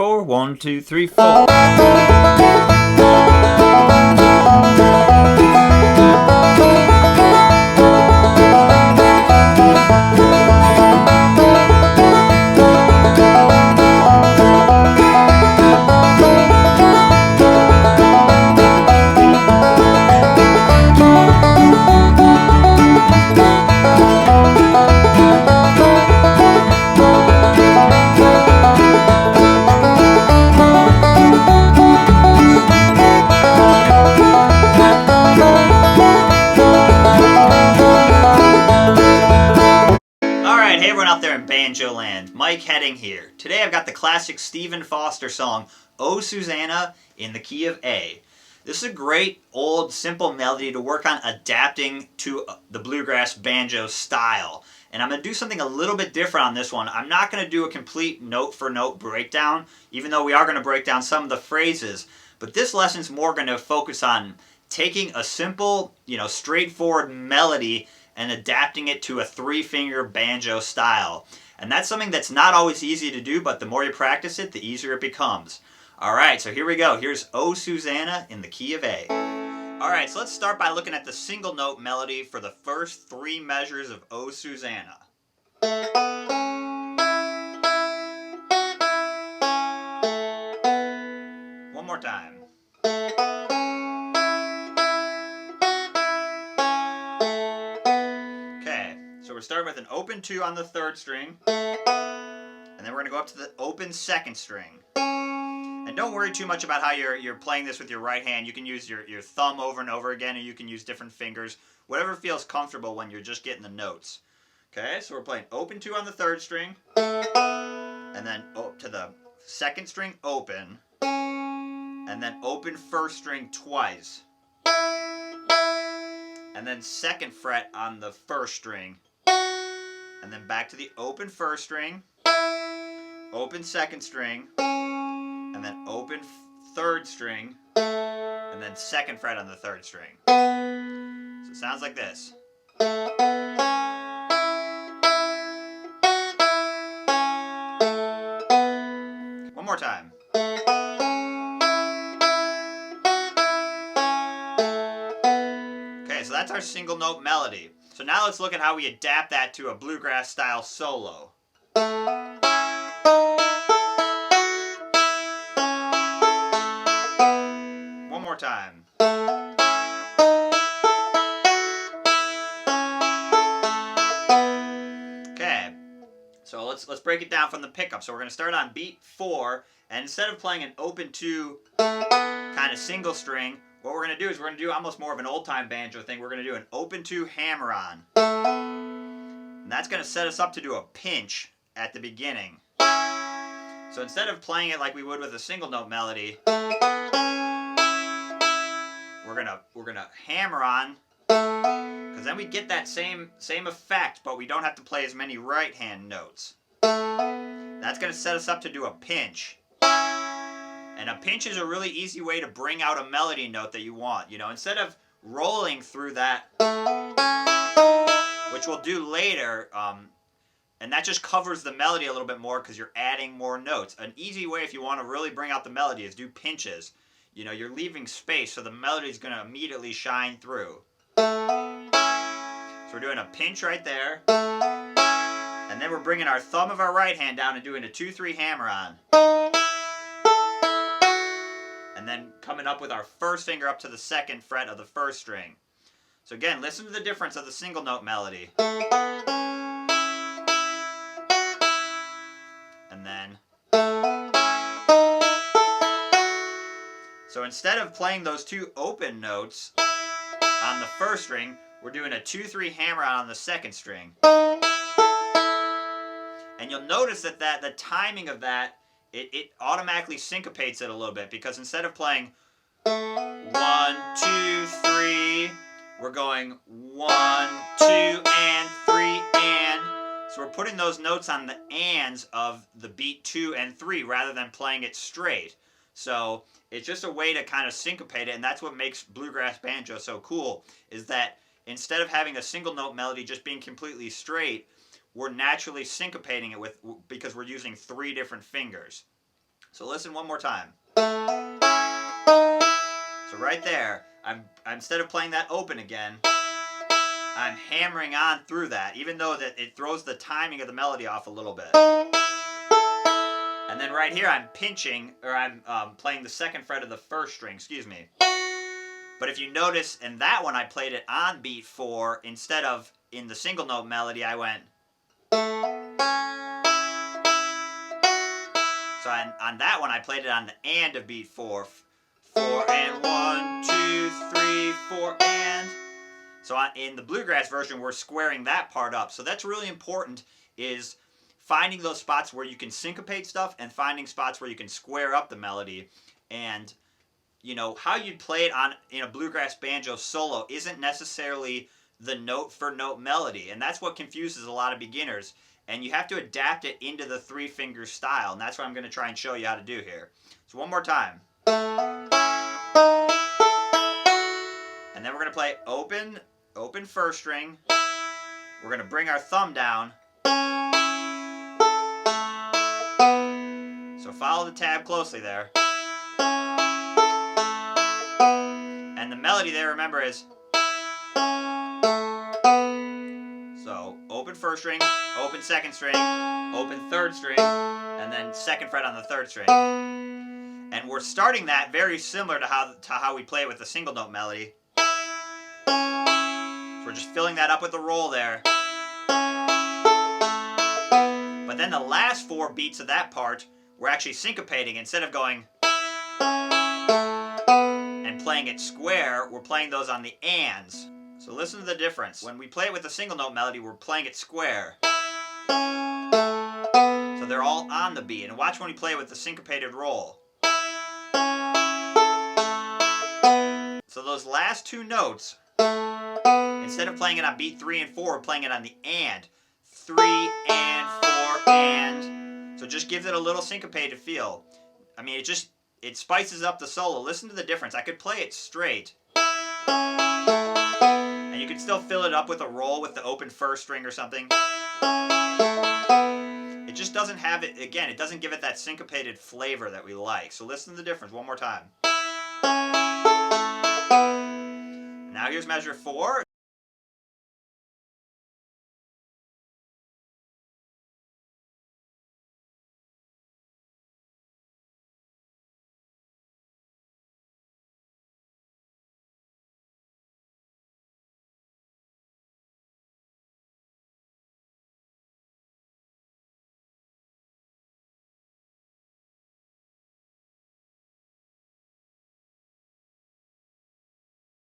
4. 1, 2, 3, 4. Alright, hey everyone out there in Banjo Land, Mike Hedding here. Today I've got the classic Stephen Foster song, Oh Susanna, in the key of A. This is a great, old, simple melody to work on adapting to the Bluegrass Banjo style. And I'm going to do something a little bit different on this one. I'm not going to do a complete note-for-note breakdown, even though we are going to break down some of the phrases. But this lesson's more going to focus on taking a simple, straightforward melody and adapting it to a three-finger banjo style. And that's something that's not always easy to do, but the more you practice it, the easier it becomes. Alright, so here we go. Here's Oh Susanna in the key of A. Alright, so let's start by looking at the single note melody for the first three measures of Oh Susanna. One more time. Okay, so we're starting with an open 2 on the third string, and then we're going to go up to the open second string. And don't worry too much about how you're playing this with your right hand. You can use your thumb over and over again, or you can use different fingers. Whatever feels comfortable when you're just getting the notes. Okay, so we're playing open 2 on the third string, and then up to the second string open, and then open first string twice, and then second fret on the first string, and then back to the open first string, open second string, and then open third string, and then second fret on the third string. So it sounds like this. One more time. Okay, so that's our single note melody. So now let's look at how we adapt that to a bluegrass style solo. One more time. Okay, so let's break it down from the pickup. So we're going to start on beat 4, and instead of playing an open 2 kind of single string, what we're going to do is we're going to do almost more of an old-time banjo thing. We're going to do an open 2 hammer-on. And that's going to set us up to do a pinch at the beginning. So instead of playing it like we would with a single note melody, we're gonna hammer on, because then we get that same effect, but we don't have to play as many right hand notes. That's gonna set us up to do a pinch. And a pinch is a really easy way to bring out a melody note that you want. Instead of rolling through that, which we'll do later, and that just covers the melody a little bit more because you're adding more notes. An easy way if you want to really bring out the melody is do pinches. You're leaving space, so the melody is going to immediately shine through. So we're doing a pinch right there, and then we're bringing our thumb of our right hand down and doing a 2-3 hammer-on. And then coming up with our first finger up to the second fret of the first string. So again, listen to the difference of the single note melody. And then. So instead of playing those 2 open notes on the first string, we're doing a 2-3 hammer on the second string. And you'll notice that the timing of that, it automatically syncopates it a little bit, because instead of playing 1, 2, 3, we're going 1, 2, and 3, and. So we're putting those notes on the ands of the beat 2 and 3 rather than playing it straight. So it's just a way to kind of syncopate it, and that's what makes bluegrass banjo so cool, is that instead of having a single note melody just being completely straight, we're naturally syncopating it because we're using 3 different fingers. So listen one more time. So right there, I'm instead of playing that open again, I'm hammering on through that, even though that it throws the timing of the melody off a little bit. And then right here, I'm pinching, or I'm playing the second fret of the first string, excuse me. But if you notice, in that one, I played it on beat 4, instead of in the single note melody, I went. So on that one, I played it on the and of beat 4. 4 and 1, 2, 3, 4 and. So in the bluegrass version, we're squaring that part up. So that's really important, is finding those spots where you can syncopate stuff and finding spots where you can square up the melody. And you know how you'd play it in a bluegrass banjo solo isn't necessarily the note for note melody, and that's what confuses a lot of beginners. And you have to adapt it into the 3-finger style, and that's what I'm going to try and show you how to do here. So one more time. And then we're going to play open first string. We're going to bring our thumb down. So follow the tab closely there. And the melody there, remember, is so open first string, open second string, open third string, and then second fret on the third string. And we're starting that very similar to how we play it with the single note melody. So we're just filling that up with the roll there. But then the last 4 beats of that part, we're actually syncopating. Instead of going and playing it square, we're playing those on the ands. So listen to the difference. When we play it with the single note melody, we're playing it square. So they're all on the beat. And watch when we play it with the syncopated roll. So those last 2 notes, instead of playing it on beat 3 and 4, we're playing it on the and. 3 and 4 and. So it just gives it a little syncopated feel. I mean, it spices up the solo. Listen to the difference. I could play it straight, and you could still fill it up with a roll with the open first string or something. It just doesn't have it, again, it doesn't give it that syncopated flavor that we like. So listen to the difference one more time. Now here's measure 4.